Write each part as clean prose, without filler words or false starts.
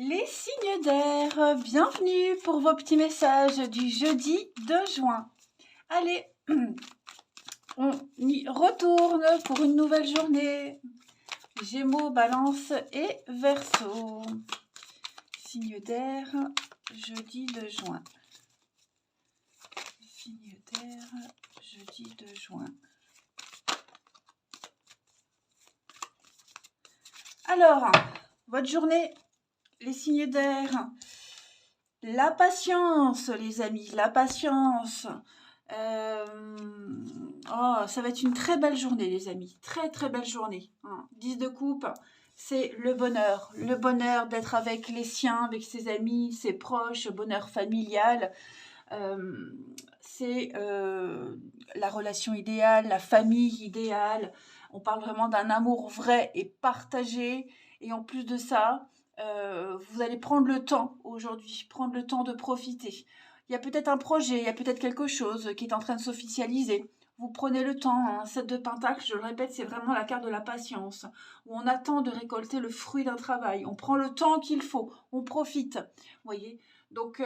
Les signes d'air, bienvenue pour vos petits messages du jeudi 2 juin. Allez, on y retourne pour une nouvelle journée. Gémeaux, Balance et Verseau. Signes d'air, jeudi 2 juin. Signes d'air, jeudi 2 juin. Alors, votre journée, les signes d'air. La patience, les amis, la patience. Ça va être une très belle journée, les amis. Très, très belle journée. 10 de coupe, c'est le bonheur. Le bonheur d'être avec les siens, avec ses amis, ses proches, bonheur familial. C'est la relation idéale, la famille idéale. On parle vraiment d'un amour vrai et partagé. Et en plus de ça, vous allez prendre le temps aujourd'hui, prendre le temps de profiter. Il y a peut-être un projet, il y a peut-être quelque chose qui est en train de s'officialiser. Vous prenez le temps, 7 de Pentacle, je le répète, c'est vraiment la carte de la patience, où on attend de récolter le fruit d'un travail. On prend le temps qu'il faut, on profite, vous voyez. Donc,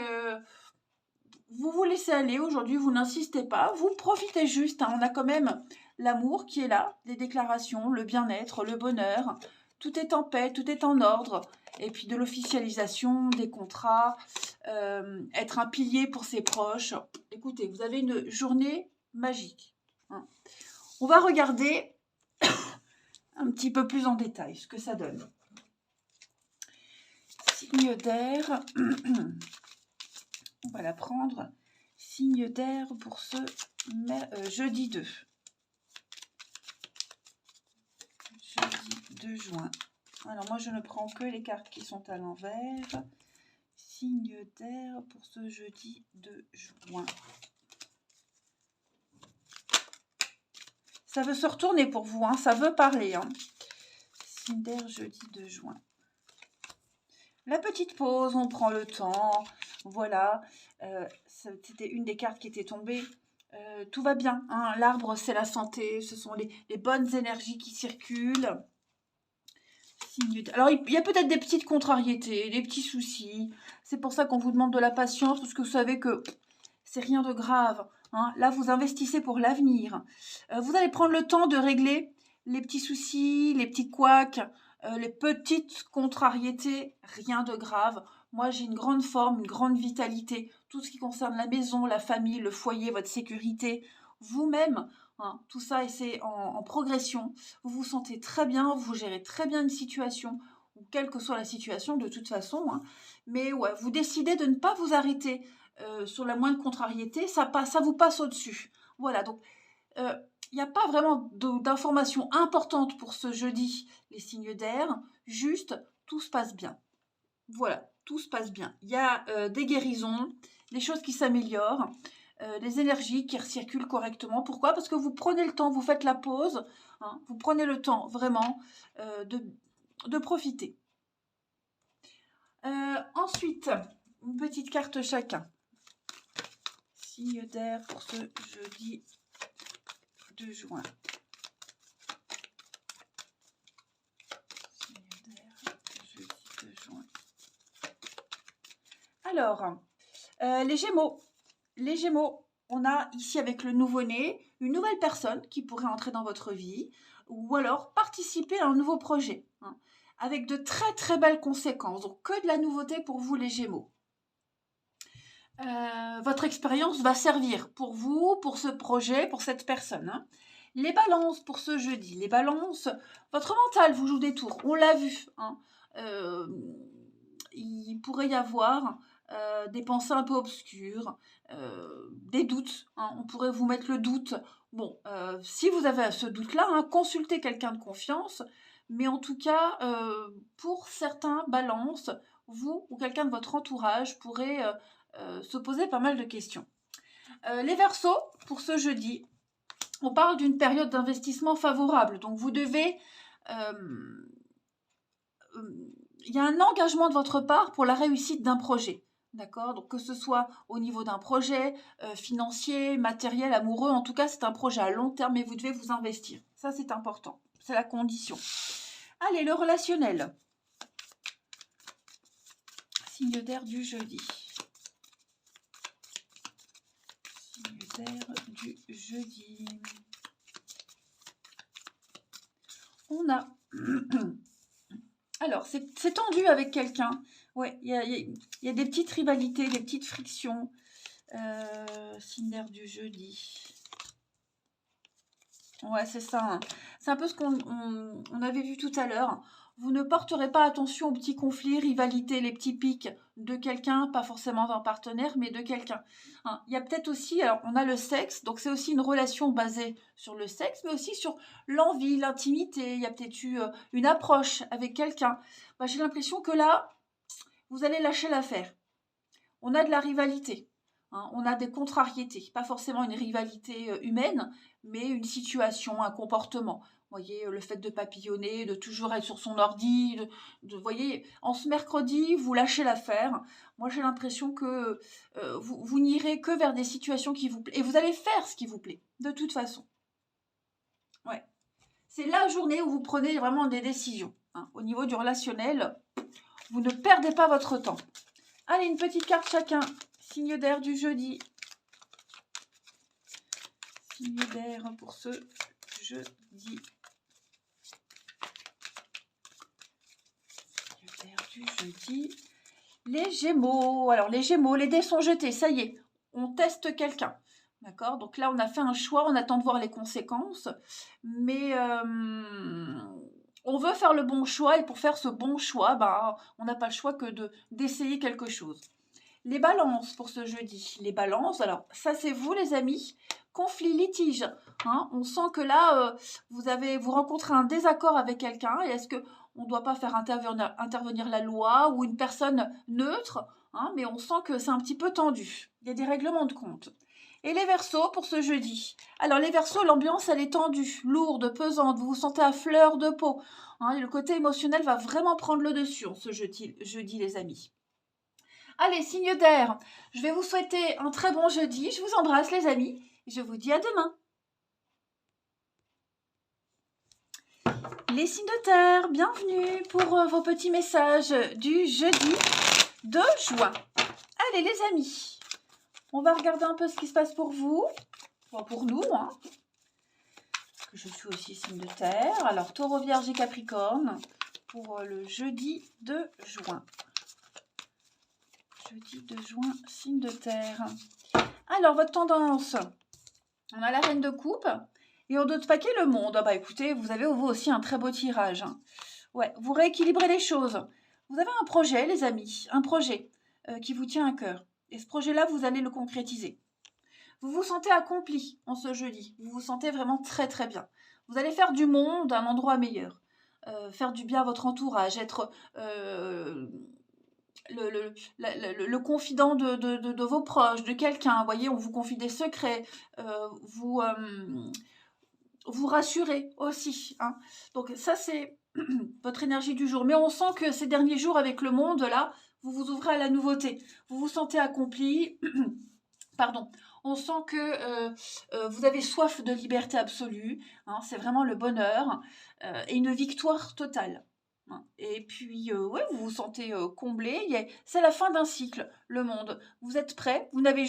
vous vous laissez aller aujourd'hui, vous n'insistez pas, vous profitez juste. On a quand même l'amour qui est là, les déclarations, le bien-être, le bonheur. Tout est en paix, tout est en ordre. Et puis de l'officialisation, des contrats, être un pilier pour ses proches. Écoutez, vous avez une journée magique. On va regarder un petit peu plus en détail ce que ça donne. Signe d'air. On va la prendre. Signe d'air pour ce jeudi 2. Jeudi 2 juin. Alors moi je ne prends que les cartes qui sont à l'envers. Signe d'air pour ce jeudi 2 juin. Ça veut se retourner pour vous, ça veut parler. Signe d'air jeudi 2 juin. La petite pause, on prend le temps. Voilà, c'était une des cartes qui était tombée. Tout va bien. L'arbre, c'est la santé. Ce sont les bonnes énergies qui circulent. Alors, il y a peut-être des petites contrariétés, des petits soucis. C'est pour ça qu'on vous demande de la patience, parce que vous savez que c'est rien de grave. Là, vous investissez pour l'avenir. Vous allez prendre le temps de régler les petits soucis, les petits couacs, les petites contrariétés. Rien de grave. Moi, j'ai une grande forme, une grande vitalité. Tout ce qui concerne la maison, la famille, le foyer, votre sécurité, vous-même. Tout ça, et c'est en progression. Vous vous sentez très bien, vous gérez très bien une situation, ou quelle que soit la situation de toute façon. Mais ouais, vous décidez de ne pas vous arrêter sur la moindre contrariété, ça vous passe au-dessus. Voilà, donc il n'y a pas vraiment d'informations importantes pour ce jeudi, les signes d'air, juste tout se passe bien. Voilà, tout se passe bien. Il y a des guérisons, des choses qui s'améliorent, des énergies qui recirculent correctement. Pourquoi? Parce que vous prenez le temps, vous faites la pause, vous prenez le temps vraiment de profiter. Ensuite, une petite carte chacun. Signe d'air pour ce jeudi 2 juin. Signe d'air, jeudi 2 juin. Alors, les Gémeaux. Les Gémeaux, on a ici avec le nouveau-né une nouvelle personne qui pourrait entrer dans votre vie ou alors participer à un nouveau projet avec de très très belles conséquences. Donc, que de la nouveauté pour vous les Gémeaux. Votre expérience va servir pour vous, pour ce projet, pour cette personne. Les balances pour ce jeudi. Les balances, votre mental vous joue des tours. On l'a vu. Il pourrait y avoir des pensées un peu obscures, des doutes. On pourrait vous mettre le doute. Bon, si vous avez ce doute-là, consultez quelqu'un de confiance. Mais en tout cas, pour certains balances, vous ou quelqu'un de votre entourage pourrait se poser pas mal de questions. Les Verseaux, pour ce jeudi, on parle d'une période d'investissement favorable. Donc, vous devez... il y a un engagement de votre part pour la réussite d'un projet. D'accord? Donc, que ce soit au niveau d'un projet financier, matériel, amoureux, en tout cas, c'est un projet à long terme et vous devez vous investir. Ça, c'est important. C'est la condition. Allez, le relationnel. Signe d'air du jeudi. Signe d'air du jeudi. On a... Alors, c'est tendu avec quelqu'un. Ouais, il y a des petites rivalités, des petites frictions. Signe d'air du jeudi. Ouais, c'est ça. Hein. C'est un peu ce qu'on avait vu tout à l'heure. Vous ne porterez pas attention aux petits conflits, rivalités, les petits pics de quelqu'un, pas forcément d'un partenaire, mais de quelqu'un. Hein, il y a peut-être aussi, alors on a le sexe, donc c'est aussi une relation basée sur le sexe, mais aussi sur l'envie, l'intimité. Il y a peut-être eu une approche avec quelqu'un. Bah, j'ai l'impression que là, vous allez lâcher l'affaire. On a de la rivalité. Hein, on a des contrariétés, pas forcément une rivalité humaine, mais une situation, un comportement. Vous voyez, le fait de papillonner, de toujours être sur son ordi, voyez, en ce mercredi, vous lâchez l'affaire. Moi, j'ai l'impression que vous n'irez que vers des situations qui vous plaisent. Et vous allez faire ce qui vous plaît, de toute façon. Ouais. C'est la journée où vous prenez vraiment des décisions. Hein. Au niveau du relationnel, vous ne perdez pas votre temps. Allez, une petite carte chacun. Signe d'air du jeudi. Signe d'air pour ce jeudi. Signe d'air du jeudi. Les Gémeaux. Alors, les Gémeaux, les dés sont jetés. Ça y est, on teste quelqu'un. D'accord? Donc là, on a fait un choix. On attend de voir les conséquences. Mais on veut faire le bon choix. Et pour faire ce bon choix, bah, on n'a pas le choix que d'essayer quelque chose. Les balances pour ce jeudi. Les balances, alors ça c'est vous les amis. Conflit, litige. Hein, on sent que là, vous rencontrez un désaccord avec quelqu'un. Et est-ce qu'on ne doit pas faire intervenir la loi ou une personne neutre, hein, mais on sent que c'est un petit peu tendu. Il y a des règlements de compte. Et les Verseaux pour ce jeudi. Alors les Verseaux, l'ambiance elle est tendue, lourde, pesante. Vous vous sentez à fleur de peau. Hein, et le côté émotionnel va vraiment prendre le dessus en ce jeudi les amis. Allez, signe d'air, je vais vous souhaiter un très bon jeudi. Je vous embrasse les amis. Je vous dis à demain. Les signes de terre, bienvenue pour vos petits messages du jeudi 2 juin. Allez les amis, on va regarder un peu ce qui se passe pour vous. Enfin, pour nous, hein. Parce que je suis aussi signe de terre. Alors, Taureau, Vierge et Capricorne pour le jeudi 2 juin. Jeudi 2 juin, signe de terre. Alors, votre tendance, on a la reine de coupe et en d'autres paquets, le monde. Ah bah écoutez, vous avez vous aussi un très beau tirage. Ouais, vous rééquilibrez les choses. Vous avez un projet, les amis, un projet qui vous tient à cœur. Et ce projet-là, vous allez le concrétiser. Vous vous sentez accompli en ce jeudi. Vous vous sentez vraiment très très bien. Vous allez faire du monde un endroit meilleur. Faire du bien à votre entourage, être... le confident de vos proches, de quelqu'un. Vous voyez, on vous confie des secrets, vous rassurez aussi. Hein. Donc ça, c'est votre énergie du jour. Mais on sent que ces derniers jours, avec le monde, là, vous vous ouvrez à la nouveauté. Vous vous sentez accompli. Pardon. On sent que vous avez soif de liberté absolue. Hein, c'est vraiment le bonheur et une victoire totale. Et puis, ouais, vous vous sentez comblé. C'est la fin d'un cycle, le monde. Vous êtes prêts. Vous n'avez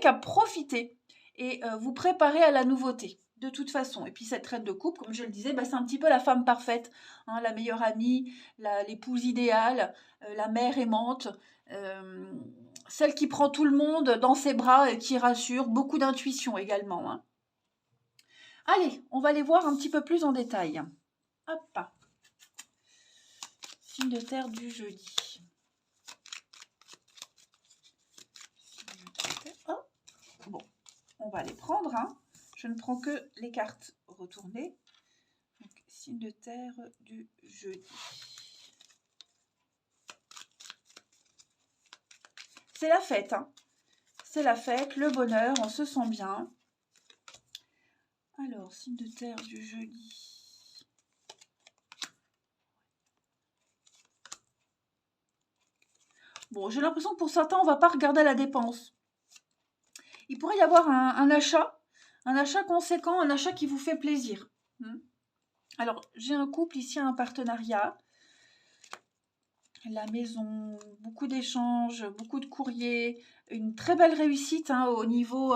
qu'à profiter et vous préparer à la nouveauté. De toute façon. Et puis cette reine de coupe, comme je le disais, bah, c'est un petit peu la femme parfaite, hein, la meilleure amie, l'épouse idéale, la mère aimante, celle qui prend tout le monde dans ses bras et qui rassure, beaucoup d'intuition également. Hein. Allez, on va les voir un petit peu plus en détail. Hop. Signe de terre du jeudi. Oh. Bon, on va les prendre. Hein. Je ne prends que les cartes retournées. Donc, signe de terre du jeudi. C'est la fête. Hein. C'est la fête, le bonheur, on se sent bien. Alors, signe de terre du jeudi. Bon, j'ai l'impression que pour certains, on ne va pas regarder la dépense. Il pourrait y avoir un achat conséquent, un achat qui vous fait plaisir. Alors, j'ai un couple ici, un partenariat. la maison, beaucoup d'échanges, beaucoup de courriers, une très belle réussite hein, au niveau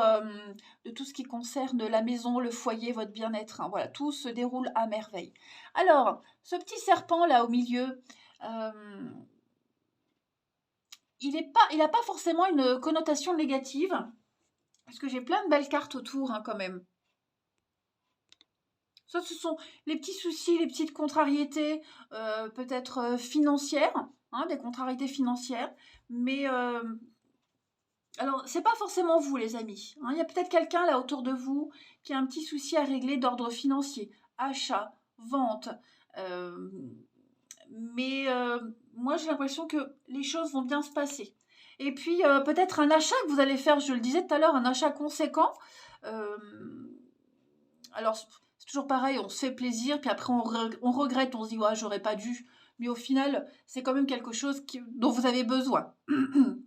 de tout ce qui concerne la maison, le foyer, votre bien-être. Hein. Voilà, tout se déroule à merveille. Alors, ce petit serpent là au milieu, euh, il n'a pas forcément une connotation négative, parce que j'ai plein de belles cartes autour hein, quand même. Ça, ce sont les petits soucis, les petites contrariétés, peut-être financières, hein, des contrariétés financières. Mais alors, c'est pas forcément vous, les amis. Hein. Il y a peut-être quelqu'un là autour de vous qui a un petit souci à régler d'ordre financier, achat, vente. euh, mais moi, j'ai l'impression que les choses vont bien se passer. Et puis, peut-être un achat que vous allez faire, je le disais tout à l'heure, un achat conséquent. Euh, alors, c'est toujours pareil, on se fait plaisir, puis après on regrette, on se dit, ouais, j'aurais pas dû. Mais au final, c'est quand même quelque chose dont vous avez besoin.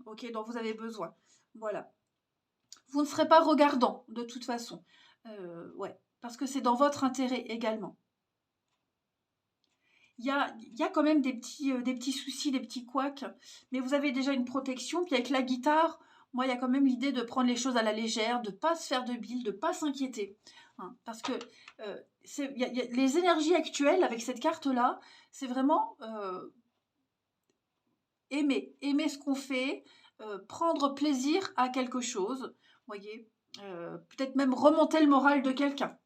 Ok, dont vous avez besoin. Voilà. Vous ne serez pas regardant, de toute façon. Ouais, parce que c'est dans votre intérêt également. Il y a quand même des petits soucis, des petits couacs, mais vous avez déjà une protection. Puis avec la guitare, moi, il y a quand même l'idée de prendre les choses à la légère, de ne pas se faire de bile, de ne pas s'inquiéter. Hein, parce que les énergies actuelles avec cette carte-là, c'est vraiment aimer ce qu'on fait, prendre plaisir à quelque chose, voyez, peut-être même remonter le moral de quelqu'un.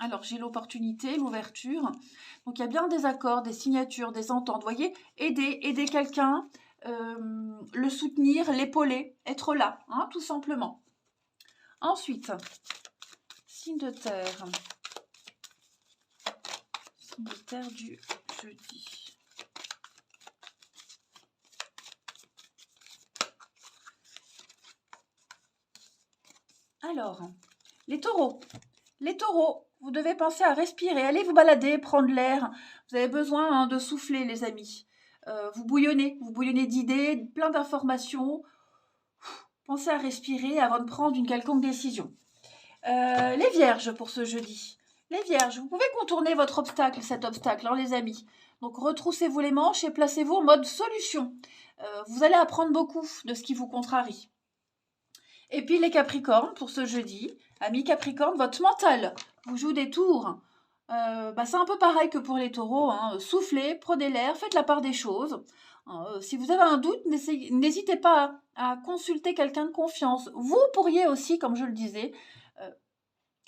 Alors, j'ai l'opportunité, l'ouverture. Donc, il y a bien des accords, des signatures, des ententes. Vous voyez, aider quelqu'un, le soutenir, l'épauler, être là, hein, tout simplement. Ensuite, signe de terre. Signe de terre du jeudi. Alors, les taureaux. Les taureaux, vous devez penser à respirer, allez vous balader, prendre l'air. Vous avez besoin hein, de souffler, les amis. Vous bouillonnez d'idées, plein d'informations. Pensez à respirer avant de prendre une quelconque décision. Les vierges pour ce jeudi. Les vierges, vous pouvez contourner votre obstacle, cet obstacle, hein, les amis. Donc retroussez-vous les manches et placez-vous en mode solution. Vous allez apprendre beaucoup de ce qui vous contrarie. Et puis les Capricornes, pour ce jeudi, amis Capricorne, votre mental vous joue des tours. C'est un peu pareil que pour les taureaux. Hein. Soufflez, prenez l'air, faites la part des choses. Si vous avez un doute, n'hésitez pas à consulter quelqu'un de confiance. Vous pourriez aussi, comme je le disais,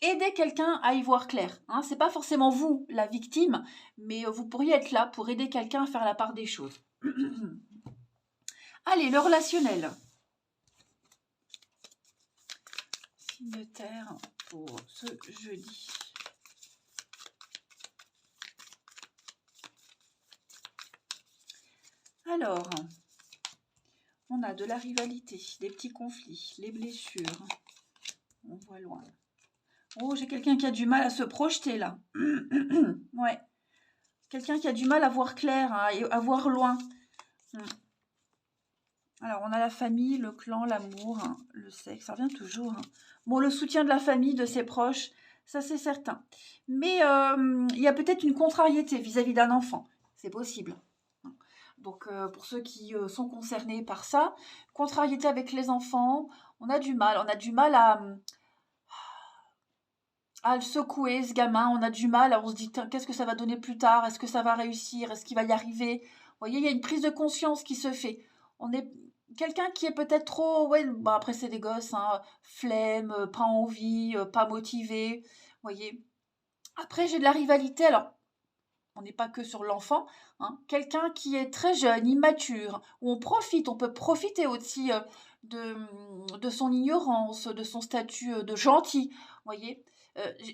aider quelqu'un à y voir clair. Hein. Ce n'est pas forcément vous, la victime, mais vous pourriez être là pour aider quelqu'un à faire la part des choses. Allez, le relationnel. De terre pour ce jeudi. Alors, on a de la rivalité, des petits conflits, les blessures. On voit loin. Oh, j'ai quelqu'un qui a du mal à se projeter là. Ouais. Quelqu'un qui a du mal à voir clair, hein, et à voir loin. Alors, on a la famille, le clan, l'amour, hein, le sexe, ça revient toujours. Hein. Bon, le soutien de la famille, de ses proches, ça c'est certain. Mais il y a peut-être une contrariété vis-à-vis d'un enfant. C'est possible. Donc, pour ceux qui sont concernés par ça, contrariété avec les enfants, on a du mal. On a du mal à le secouer, ce gamin. On a du mal, on se dit, qu'est-ce que ça va donner plus tard? Est-ce que ça va réussir? Est-ce qu'il va y arriver? Vous voyez, il y a une prise de conscience qui se fait. On est quelqu'un qui est peut-être trop... Ouais, bah après, c'est des gosses, hein, flemme, pas envie, pas motivé. Vous voyez. Après, j'ai de la rivalité. Alors, on n'est pas que sur l'enfant, hein, quelqu'un qui est très jeune, immature, où on peut profiter aussi de son ignorance, de son statut de gentil, vous voyez.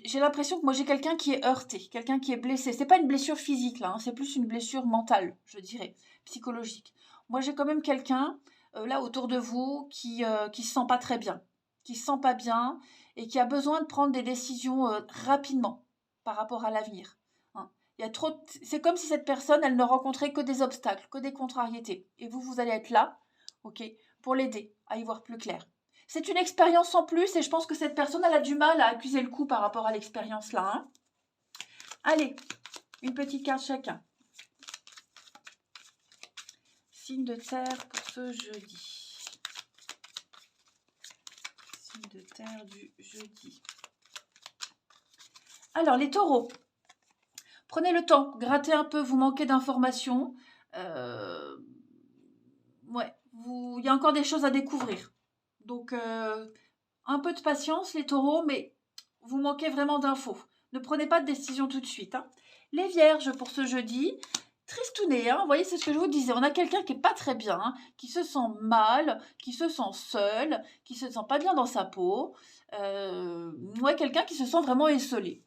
J'ai l'impression que moi j'ai quelqu'un qui est heurté, quelqu'un qui est blessé. C'est pas une blessure physique là, hein, c'est plus une blessure mentale, je dirais, psychologique. Moi j'ai quand même quelqu'un là autour de vous qui se sent pas très bien, qui se sent pas bien et qui a besoin de prendre des décisions rapidement par rapport à l'avenir. Hein. Il y a trop C'est comme si cette personne, elle ne rencontrait que des obstacles, que des contrariétés. Et vous allez être là, ok, pour l'aider à y voir plus clair. C'est une expérience en plus et je pense que cette personne, elle a du mal à accuser le coup par rapport à l'expérience là. Hein. Allez, une petite carte chacun. Signe de terre pour ce jeudi. Signe de terre du jeudi. Alors, les taureaux. Prenez le temps, grattez un peu, vous manquez d'informations. Ouais, il y a encore des choses à découvrir. Donc, un peu de patience, les taureaux, mais vous manquez vraiment d'infos. Ne prenez pas de décision tout de suite. Hein. Les vierges pour ce jeudi, tristounet, hein, vous voyez, c'est ce que je vous disais. On a quelqu'un qui n'est pas très bien, hein, qui se sent mal, qui se sent seul, qui se sent pas bien dans sa peau. Ouais, quelqu'un qui se sent vraiment esselé.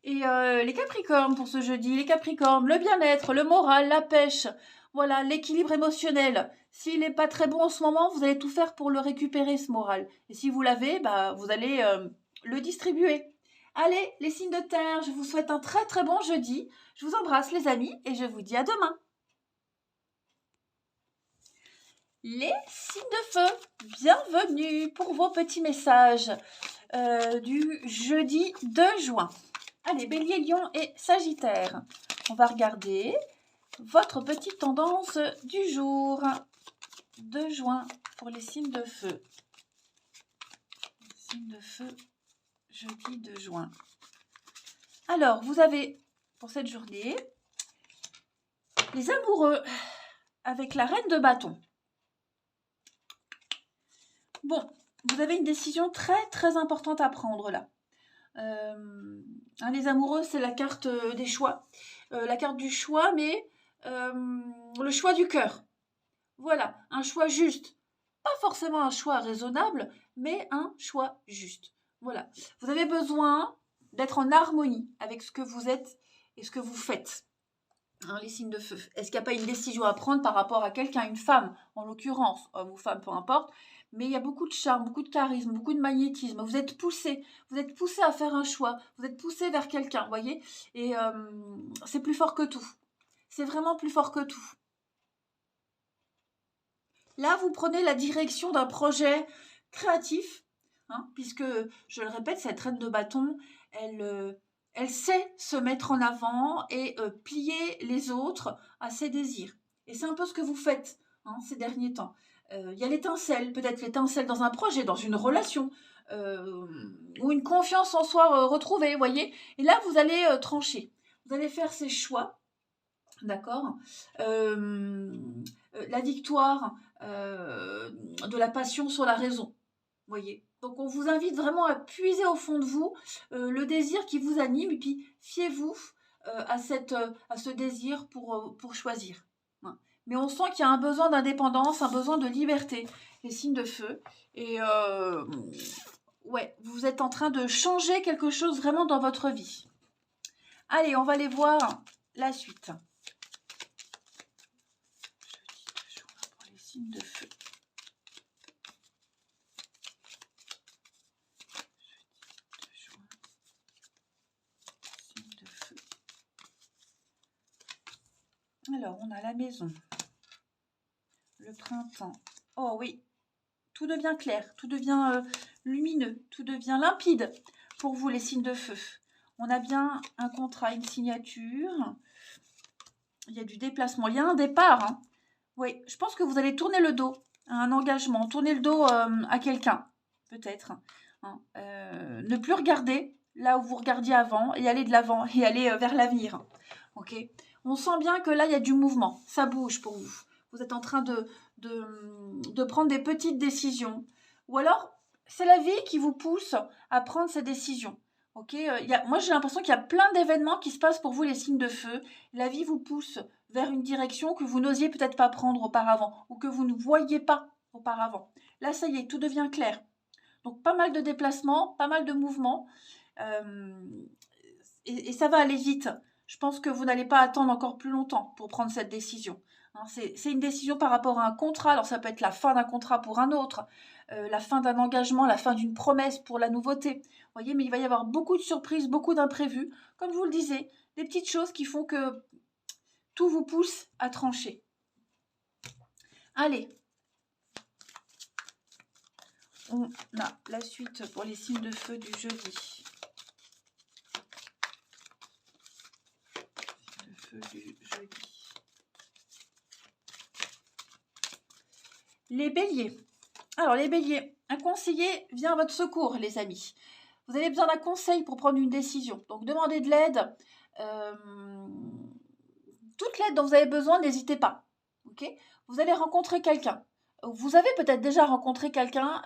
Et les capricornes pour ce jeudi, les capricornes, le bien-être, le moral, la pêche, voilà, l'équilibre émotionnel. S'il n'est pas très bon en ce moment, vous allez tout faire pour le récupérer, ce moral. Et si vous l'avez, bah, vous allez le distribuer. Allez, les signes de terre, je vous souhaite un très très bon jeudi. Je vous embrasse les amis et je vous dis à demain. Les signes de feu, bienvenue pour vos petits messages du jeudi 2 juin. Allez, Bélier, Lion et Sagittaire. On va regarder votre petite tendance du jour. 2 juin pour les signes de feu. Signes de feu, jeudi 2 juin. Alors, vous avez pour cette journée les amoureux avec la reine de bâton. Bon, vous avez une décision très très importante à prendre là. Les amoureux, c'est la carte des choix. La carte du choix, mais le choix du cœur. Voilà, un choix juste. Pas forcément un choix raisonnable, mais un choix juste. Voilà. Vous avez besoin d'être en harmonie avec ce que vous êtes et ce que vous faites. Hein, les signes de feu. Est-ce qu'il n'y a pas une décision à prendre par rapport à quelqu'un, une femme, en l'occurrence, homme ou femme, peu importe, mais il y a beaucoup de charme, beaucoup de charisme, beaucoup de magnétisme. Vous êtes poussé à faire un choix, vous êtes poussé vers quelqu'un, vous voyez, et c'est plus fort que tout. C'est vraiment plus fort que tout. Là, vous prenez la direction d'un projet créatif, hein, puisque, je le répète, cette reine de bâton, elle sait se mettre en avant et plier les autres à ses désirs. Et c'est un peu ce que vous faites hein, ces derniers temps. Il y a l'étincelle, peut-être l'étincelle dans un projet, dans une relation, ou une confiance en soi retrouvée, vous voyez. Et là, vous allez trancher. Vous allez faire ces choix, d'accord la victoire de la passion sur la raison, voyez. Donc on vous invite vraiment à puiser au fond de vous le désir qui vous anime et puis fiez-vous à ce désir pour choisir. Hein. Mais on sent qu'il y a un besoin d'indépendance, un besoin de liberté, les signes de feu. Et ouais, vous êtes en train de changer quelque chose vraiment dans votre vie. Allez, on va aller voir la suite. Pour les signes de feu. Alors, on a la maison, le printemps. Oh oui, tout devient clair, tout devient lumineux, tout devient limpide pour vous, les signes de feu. On a bien un contrat, une signature. Il y a du déplacement, il y a un départ. Hein. Oui, je pense que vous allez tourner le dos à un engagement, tourner le dos à quelqu'un, peut-être. Hein. Ne plus regarder là où vous regardiez avant et aller de l'avant et aller vers l'avenir. Ok. On sent bien que là, il y a du mouvement. Ça bouge pour vous. Vous êtes en train de prendre des petites décisions. Ou alors, c'est la vie qui vous pousse à prendre ces décisions. Ok. Moi, j'ai l'impression qu'il y a plein d'événements qui se passent pour vous, les signes de feu. La vie vous pousse vers une direction que vous n'osiez peut-être pas prendre auparavant ou que vous ne voyiez pas auparavant. Là, ça y est, tout devient clair. Donc, pas mal de déplacements, pas mal de mouvements. Et ça va aller vite. Je pense que vous n'allez pas attendre encore plus longtemps pour prendre cette décision. Hein, c'est une décision par rapport à un contrat. Alors ça peut être la fin d'un contrat pour un autre, la fin d'un engagement, la fin d'une promesse pour la nouveauté. Vous voyez, mais il va y avoir beaucoup de surprises, beaucoup d'imprévus. Comme je vous le disais, des petites choses qui font que tout vous pousse à trancher. Allez, on a la suite pour les signes de feu du jeudi. Du jeudi. Les béliers. Alors, les béliers, un conseiller vient à votre secours, les amis. Vous avez besoin d'un conseil pour prendre une décision. Donc, demandez de l'aide. Toute l'aide dont vous avez besoin, n'hésitez pas. Okay, vous allez rencontrer quelqu'un. Vous avez peut-être déjà rencontré quelqu'un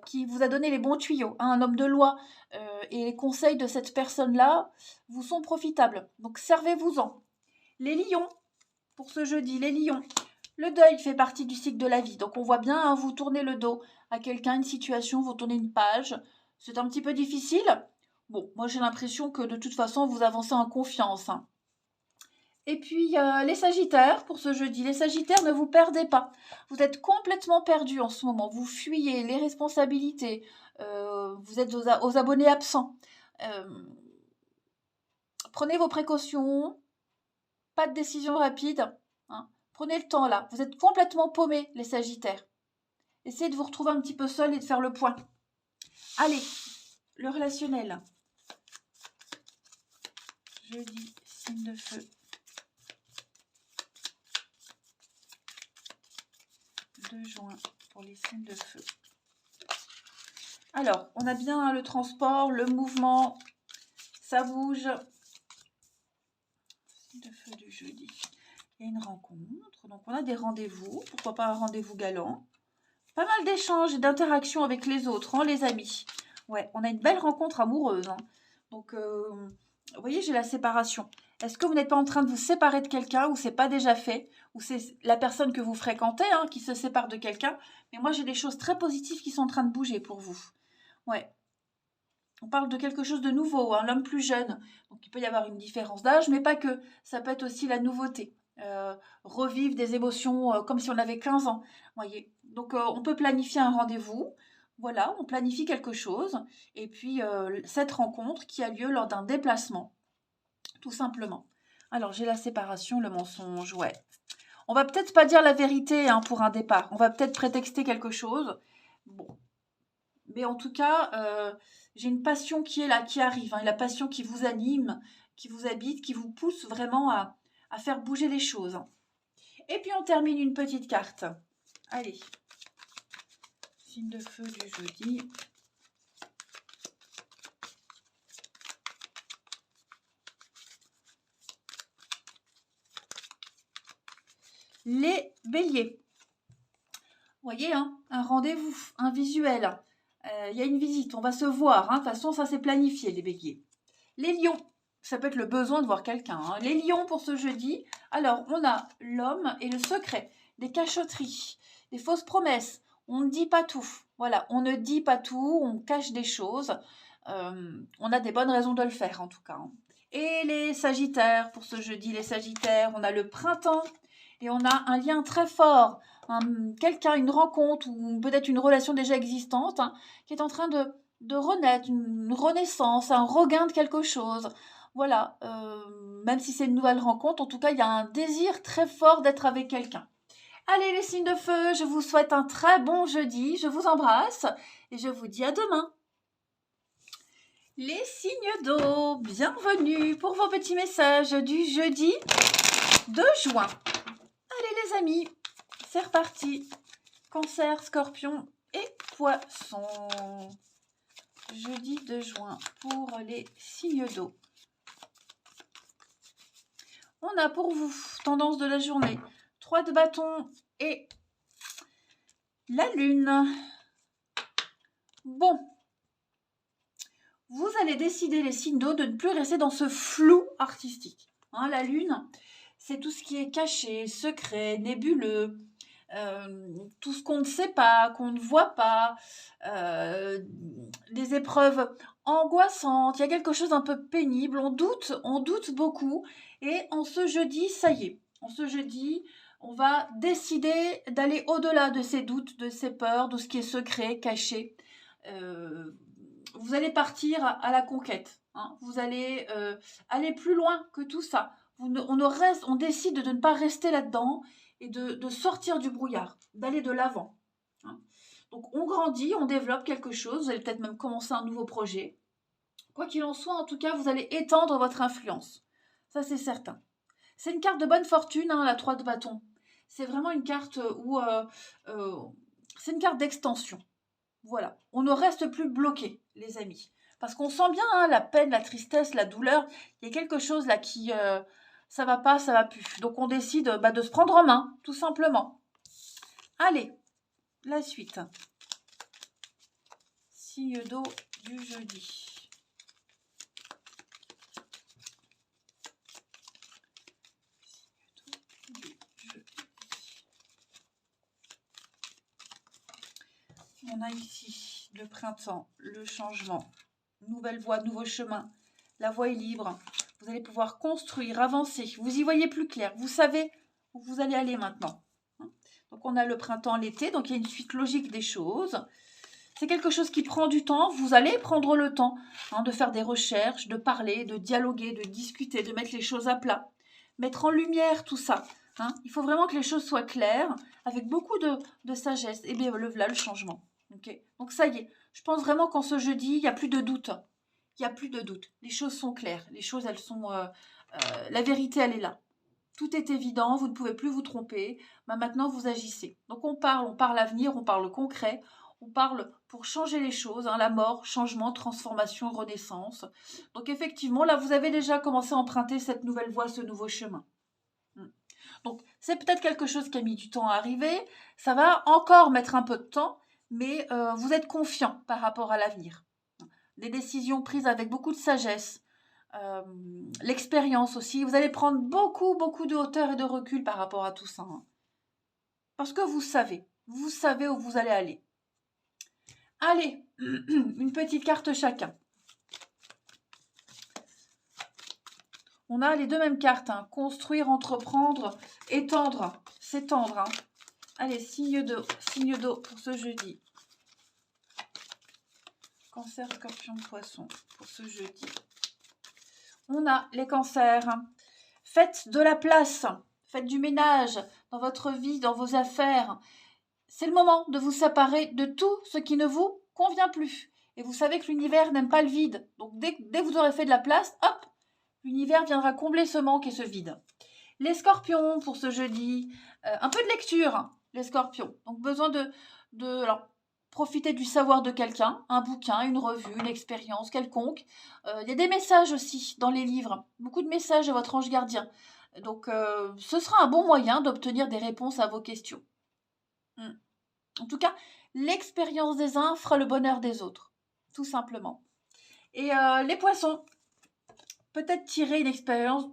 qui vous a donné les bons tuyaux, hein, un homme de loi. Et les conseils de cette personne-là vous sont profitables. Donc, servez-vous-en. Les lions, pour ce jeudi, les lions. Le deuil fait partie du cycle de la vie. Donc, on voit bien, hein, vous tournez le dos à quelqu'un, une situation, vous tournez une page. C'est un petit peu difficile. Bon, moi, j'ai l'impression que de toute façon, vous avancez en confiance. Hein. Et puis, les sagittaires, pour ce jeudi. Les sagittaires, ne vous perdez pas. Vous êtes complètement perdus en ce moment. Vous fuyez les responsabilités. Vous êtes aux abonnés absents. Prenez vos précautions. Pas de décision rapide. Hein. Prenez le temps là. Vous êtes complètement paumés, les sagittaires. Essayez de vous retrouver un petit peu seul et de faire le point. Allez, le relationnel. Jeudi, signe de feu. 2 juin pour les signes de feu. Alors, on a bien le transport, le mouvement, ça bouge. Signe de feu du jeudi. Il y a une rencontre, donc on a des rendez-vous. Pourquoi pas un rendez-vous galant. Pas mal d'échanges et d'interactions avec les autres, hein, les amis. Ouais, on a une belle rencontre amoureuse. Hein. Donc, vous voyez, j'ai la séparation. Est-ce que vous n'êtes pas en train de vous séparer de quelqu'un ou c'est pas déjà fait ou c'est la personne que vous fréquentez hein, qui se sépare de quelqu'un? Mais moi, j'ai des choses très positives qui sont en train de bouger pour vous. Ouais. On parle de quelque chose de nouveau, hein, l'homme plus jeune. Donc, il peut y avoir une différence d'âge, mais pas que. Ça peut être aussi la nouveauté. Revivre des émotions comme si on avait 15 ans. Voyez. Donc, on peut planifier un rendez-vous. Voilà, on planifie quelque chose. Et puis, cette rencontre qui a lieu lors d'un déplacement. Tout simplement. Alors, j'ai la séparation, le mensonge, ouais. On va peut-être pas dire la vérité hein, pour un départ. On va peut-être prétexter quelque chose. Bon. Mais en tout cas, j'ai une passion qui est là, qui arrive. Hein, la passion qui vous anime, qui vous habite, qui vous pousse vraiment à faire bouger les choses. Et puis, on termine une petite carte. Allez. Signe de feu du jeudi. Les béliers. Vous voyez, hein, un rendez-vous, un visuel. Il y a une visite, on va se voir. Hein. De toute façon, ça c'est planifié, les béliers. Les lions, ça peut être le besoin de voir quelqu'un. Hein. Les lions pour ce jeudi. Alors, on a l'homme et le secret, des cachotteries, des fausses promesses. On ne dit pas tout. Voilà, on ne dit pas tout, on cache des choses. On a des bonnes raisons de le faire, en tout cas. Hein. Et les sagittaires, pour ce jeudi, les sagittaires, on a le printemps et on a un lien très fort. Quelqu'un, une rencontre ou peut-être une relation déjà existante hein, qui est en train de renaître, une renaissance, un regain de quelque chose. Voilà, même si c'est une nouvelle rencontre, en tout cas, il y a un désir très fort d'être avec quelqu'un. Allez les signes de feu, je vous souhaite un très bon jeudi, je vous embrasse et je vous dis à demain. Les signes d'eau, bienvenue pour vos petits messages du jeudi 2 juin. Allez les amis, c'est reparti. Cancer, scorpion et poisson. Jeudi 2 juin pour les signes d'eau. On a pour vous, tendance de la journée, 3 de bâton et la lune. Bon, vous allez décider les signes d'eau de ne plus rester dans ce flou artistique. Hein, la lune, c'est tout ce qui est caché, secret, nébuleux, tout ce qu'on ne sait pas, qu'on ne voit pas, des épreuves angoissantes, il y a quelque chose d'un peu pénible, on doute beaucoup, et en ce jeudi, ça y est, en ce jeudi, on va décider d'aller au-delà de ces doutes, de ces peurs, de ce qui est secret, caché. Vous allez partir à la conquête, hein. Vous allez aller plus loin que tout ça. On décide de ne pas rester là-dedans et de sortir du brouillard, d'aller de l'avant. Hein. Donc on grandit, on développe quelque chose, vous allez peut-être même commencer un nouveau projet. Quoi qu'il en soit, en tout cas, vous allez étendre votre influence. Ça, c'est certain. C'est une carte de bonne fortune, hein, la 3 de bâton. c'est vraiment une carte où c'est une carte d'extension. Voilà, on ne reste plus bloqué, les amis. Parce qu'on sent bien hein, la peine, la tristesse, la douleur. Il y a quelque chose là qui, ça va pas, ça va plus. Donc on décide de se prendre en main, tout simplement. Allez, la suite. Signe d'eau du jeudi. On a ici le printemps, le changement, nouvelle voie, nouveau chemin. La voie est libre. Vous allez pouvoir construire, avancer. Vous y voyez plus clair. Vous savez où vous allez aller maintenant. Donc on a le printemps, l'été. Donc il y a une suite logique des choses. C'est quelque chose qui prend du temps. Vous allez prendre le temps de faire des recherches, de parler, de dialoguer, de discuter, de mettre les choses à plat. Mettre en lumière tout ça. Il faut vraiment que les choses soient claires, avec beaucoup de sagesse. Et bien là, le changement. Okay. Donc ça y est, je pense vraiment qu'en ce jeudi, il n'y a plus de doute. Il n'y a plus de doute. Les choses sont claires. Les choses, elles sont... la vérité, elle est là. Tout est évident, vous ne pouvez plus vous tromper. Maintenant, vous agissez. Donc on parle avenir, on parle concret, on parle pour changer les choses, la mort, changement, transformation, renaissance. Donc effectivement, là, vous avez déjà commencé à emprunter cette nouvelle voie, ce nouveau chemin. Donc c'est peut-être quelque chose qui a mis du temps à arriver. Ça va encore mettre un peu de temps, mais vous êtes confiant par rapport à l'avenir. Des décisions prises avec beaucoup de sagesse, l'expérience aussi. Vous allez prendre beaucoup de hauteur et de recul par rapport à tout ça. Parce que vous savez où vous allez aller. Allez, une petite carte chacun. On a les deux mêmes cartes. Construire, entreprendre, étendre, s'étendre. Allez, signe d'eau pour ce jeudi. Cancer, scorpion, poisson pour ce jeudi. On a les cancers. Faites de la place. Faites du ménage dans votre vie, dans vos affaires. C'est le moment de vous séparer de tout ce qui ne vous convient plus. Et vous savez que l'univers n'aime pas le vide. Donc dès que vous aurez fait de la place, hop, l'univers viendra combler ce manque et ce vide. Les scorpions pour ce jeudi. Un peu de lecture, les scorpions. Donc besoin alors, profiter du savoir de quelqu'un, un bouquin, une revue, une expérience quelconque. Il y a des messages aussi dans les livres. Beaucoup de messages de votre ange gardien. Donc ce sera un bon moyen d'obtenir des réponses à vos questions. En tout cas, l'expérience des uns fera le bonheur des autres, tout simplement. Et les poissons, peut-être tirer une expérience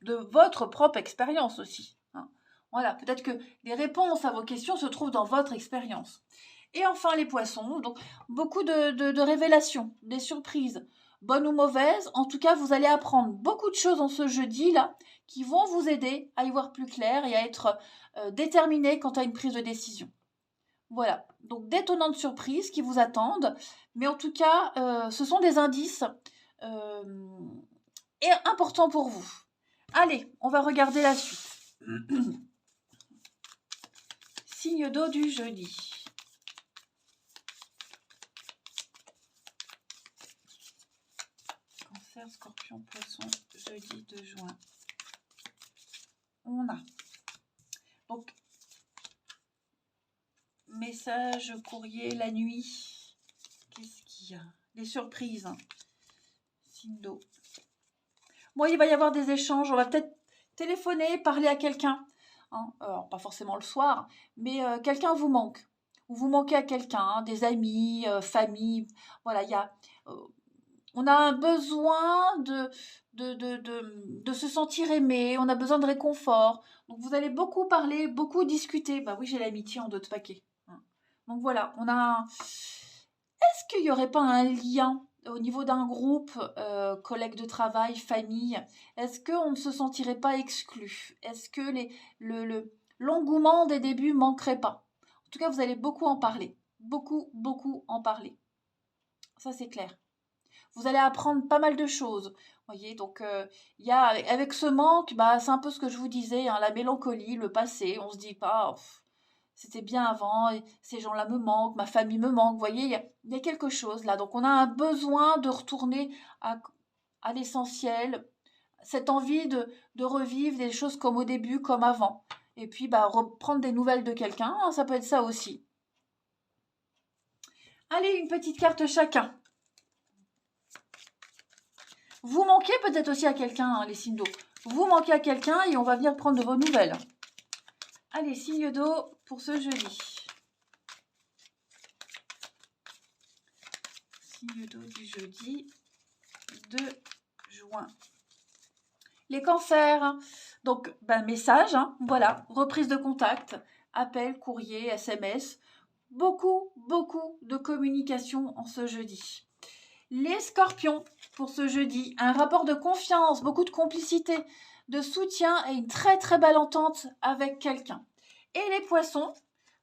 de votre propre expérience aussi. Voilà, peut-être que les réponses à vos questions se trouvent dans votre expérience. Et enfin, les poissons, donc beaucoup de révélations, des surprises, bonnes ou mauvaises. En tout cas, vous allez apprendre beaucoup de choses en ce jeudi-là qui vont vous aider à y voir plus clair et à être déterminé quant à une prise de décision. Voilà, donc d'étonnantes surprises qui vous attendent, mais en tout cas, ce sont des indices et importants pour vous. Allez, on va regarder la suite. Signe d'eau du jeudi. Cancer, scorpion, poisson, jeudi 2 juin. On a donc message, courrier, la nuit. Qu'est-ce qu'il y a? Des surprises. Signe d'eau. Bon, il va y avoir des échanges. On va peut-être téléphoner, parler à quelqu'un. Alors, pas forcément le soir, mais quelqu'un vous manque. Ou vous manquez à quelqu'un, des amis, famille. Voilà, on a un besoin de se sentir aimé. On a besoin de réconfort. Donc, vous allez beaucoup parler, beaucoup discuter. Bah oui, j'ai l'amitié en 2 paquets. Donc voilà, on a... Est-ce qu'il n'y aurait pas un lien au niveau d'un groupe, collègues de travail, famille? Est-ce qu'on ne se sentirait pas exclu? Est-ce que l'engouement des débuts ne manquerait pas? En tout cas, vous allez beaucoup en parler. Beaucoup en parler. Ça, c'est clair. Vous allez apprendre pas mal de choses. Voyez, donc il y a avec ce manque, c'est un peu ce que je vous disais, la mélancolie, le passé. On se dit pas... c'était bien avant, et ces gens-là me manquent, ma famille me manque. Vous voyez, il y a quelque chose là. Donc, on a un besoin de retourner à l'essentiel, cette envie de revivre des choses comme au début, comme avant. Et puis, bah, reprendre des nouvelles de quelqu'un, hein, ça peut être ça aussi. Allez, une petite carte chacun. Vous manquez peut-être aussi à quelqu'un, hein, les signes d'eau. Vous manquez à quelqu'un et on va venir prendre de vos nouvelles. Allez, signe d'eau pour ce jeudi. Signe d'eau du jeudi 2 juin. Les cancers, donc message, hein, voilà, reprise de contact, appel, courrier, SMS, beaucoup de communication en ce jeudi. Les scorpions, pour ce jeudi, un rapport de confiance, beaucoup de complicité, de soutien et une très belle entente avec quelqu'un. Et les poissons,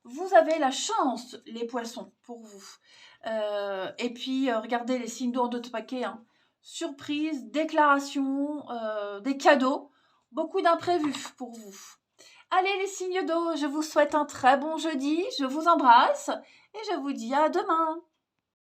vous avez la chance, les poissons, pour vous. Et puis, regardez les signes d'eau en 2 paquets, hein. Surprise, déclaration, des cadeaux, beaucoup d'imprévus pour vous. Allez les signes d'eau, je vous souhaite un très bon jeudi, je vous embrasse et je vous dis à demain.